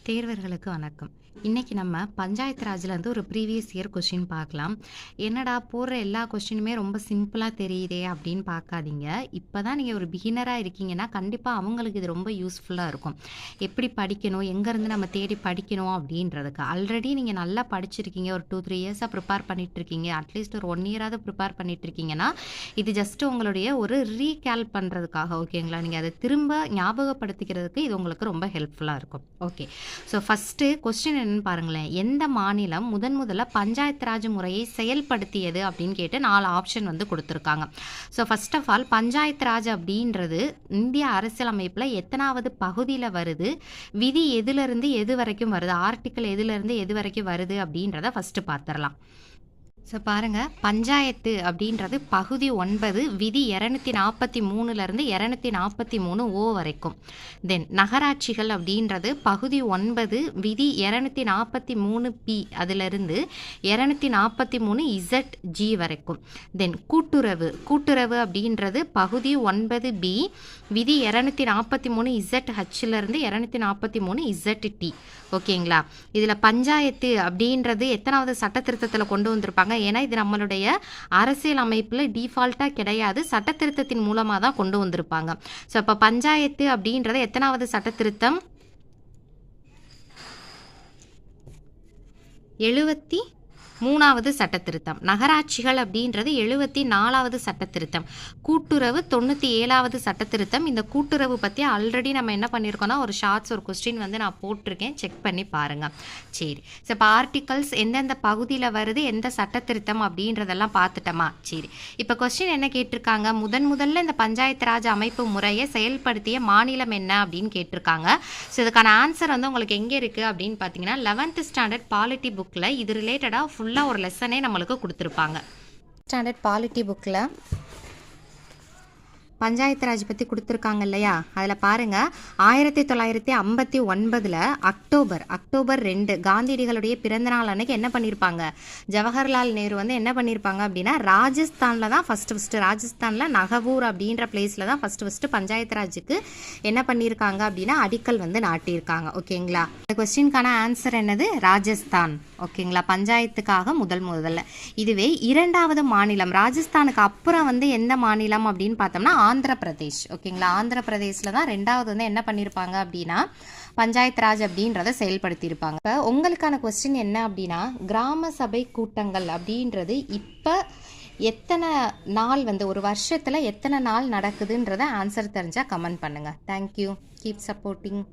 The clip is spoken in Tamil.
தேர்வர்களுக்கு வணக்கம். இன்னைக்கு நம்ம பஞ்சாயத்து ராஜ்ல இருந்து ஒரு ப்ரீவியஸ் இயர் கொஸ்டின் பார்க்கலாம். என்னடா போடுற எல்லா கொஸ்டினுமே ரொம்ப சிம்பிளா தெரியுதே அப்படின்னு பார்க்காதீங்க. இப்பதான் நீங்க ஒரு பிகினரா இருக்கீங்கன்னா கண்டிப்பா அவங்களுக்கு இது ரொம்ப யூஸ்ஃபுல்லா இருக்கும். எப்படி படிக்கணும், எங்கேருந்து நம்ம தேடி படிக்கணும் அப்படின்றதுக்கு. ஆல்ரெடி நீங்க நல்லா படிச்சிருக்கீங்க. ஒரு 2, 3 இயர்ஸா ப்ரிப்பேர் பண்ணிட்டு இருக்கீங்க. அட்லீஸ்ட் ஒரு 1 இயராவது ப்ரிப்பேர் பண்ணிட்டு இருக்கீங்கன்னா, இது ஜஸ்ட் உங்களுடைய ஒரு ரீகேல் பண்றதுக்காக ஓகேங்களா? நீங்க அதை திரும்ப ஞாபகப்படுத்திக்கிறதுக்கு இது உங்களுக்கு ரொம்ப ஹெல்ப்ஃபுல்லா இருக்கும். ஓகே. ஸோ ஃபஸ்ட்டு கொஸ்டின் என்னன்னு பாருங்களேன். எந்த மாநிலம் முதல்ல பஞ்சாயத்து ராஜ் முறையை செயல்படுத்தியது அப்படின்னு கேட்டு 4 ஆப்ஷன் வந்து கொடுத்துருக்காங்க. So first of all panchayat Raj அப்படின்றது இந்திய அரசியலமைப்பில் எத்தனாவது பகுதியில் வருது, விதி எதுலேருந்து எது வரைக்கும் வருது, ஆர்டிக்கல் எதுலேருந்து எது வரைக்கும் வருது அப்படின்றத ஃபஸ்ட்டு பார்த்துடலாம். ஸோ பாருங்கள், பஞ்சாயத்து அப்படின்றது பகுதி 9 விதி 243லேருந்து 243 ஓ வரைக்கும். தென் நகராட்சிகள் அப்படின்றது பகுதி 9 விதி 243 பி அதிலிருந்து 243 இசட் ஜி வரைக்கும். தென் கூட்டுறவு அப்படின்றது பகுதி 9 பி விதி 243 இசட் ஹச்சிலிருந்து 243 இசட் டி. ஓகேங்களா? இதில் பஞ்சாயத்து அப்படின்றது எத்தனாவது சட்ட திருத்தத்தில் கொண்டு வந்திருப்பாங்க? ஏன்னா இது நம்மளுடைய அரசியல் அமைப்பில் டிஃபால்ட்டாக கிடையாது, சட்ட திருத்தத்தின் மூலமாக தான் கொண்டு வந்திருப்பாங்க. ஸோ இப்போ பஞ்சாயத்து அப்படின்றது எத்தனாவது சட்ட திருத்தம்? 73வது சட்ட திருத்தம். நகராட்சிகள் அப்படின்றது 74வது சட்ட திருத்தம். கூட்டுறவு 97வது சட்ட திருத்தம். இந்த கூட்டுறவு பற்றி ஆல்ரெடி நம்ம என்ன பண்ணியிருக்கோம்னா ஒரு ஷார்ட்ஸ் ஒரு கொஸ்டின் வந்து நான் போட்டிருக்கேன், செக் பண்ணி பாருங்கள். சரி, ஸோ இப்போ ஆர்டிகல்ஸ் எந்தெந்த பகுதியில் வருது, எந்த சட்ட திருத்தம் அப்படின்றதெல்லாம் பார்த்துட்டோமா? சரி, இப்போ கொஸ்டின் என்ன கேட்டிருக்காங்க? முதல்ல இந்த பஞ்சாயத்து ராஜ் அமைப்பு முறையை செயல்படுத்திய மாநிலம் என்ன அப்படின்னு கேட்டிருக்காங்க. ஸோ இதுக்கான ஆன்சர் வந்து உங்களுக்கு எங்கே இருக்குது அப்படின்னு பார்த்தீங்கன்னா 11th ஸ்டாண்டர்ட் பாலிட்டி புக்கில் இது ரிலேட்டடாக ஃபுல்லாக ஒரு லெசனே நம்மளுக்கு கொடுத்துருப்பாங்க. ஸ்டாண்டர்ட் பாலிட்டி புக்கில் பஞ்சாயத்து ராஜ் பற்றி கொடுத்துருக்காங்க இல்லையா? அதில் பாருங்கள், 1959 அக்டோபர் 2 காந்தியடிகளுடைய பிறந்தநாள் அன்னைக்கு என்ன பண்ணியிருப்பாங்க? ஜவஹர்லால் நேரு வந்து என்ன பண்ணியிருப்பாங்க அப்படின்னா ராஜஸ்தானில் தான் ஃபஸ்ட்டு ராஜஸ்தானில் நகவூர் அப்படின்ற பிளேஸில் தான் ஃபஸ்ட்டு பஞ்சாயத்து ராஜுக்கு என்ன பண்ணியிருக்காங்க அப்படின்னா அடிக்கல் வந்து நாட்டியிருக்காங்க. ஓகேங்களா? இந்த கொஸ்டினுக்கான ஆன்சர் என்னது? ராஜஸ்தான். ஓகேங்களா? பஞ்சாயத்துக்காக முதல்ல. இதுவே இரண்டாவது மாநிலம் ராஜஸ்தானுக்கு அப்புறம் வந்து எந்த மாநிலம் அப்படின்னு பார்த்தோம்னா ஆந்திர பிரதேஷ். ஓகேங்களா? ஆந்திர பிரதேஷில் தான் ரெண்டாவது வந்து என்ன பண்ணியிருப்பாங்க அப்படின்னா பஞ்சாயத்து ராஜ் அப்படின்றத செயல்படுத்தியிருப்பாங்க. இப்போ உங்களுக்கான கொஸ்டின் என்ன அப்படின்னா கிராம சபை கூட்டங்கள் அப்படின்றது இப்போ எத்தனை நாள் வந்து ஒரு வருஷத்தில் எத்தனை நாள் நடக்குதுன்றத ஆன்சர் தெரிஞ்சால் கமெண்ட் பண்ணுங்கள். தேங்க்யூ. Keep supporting.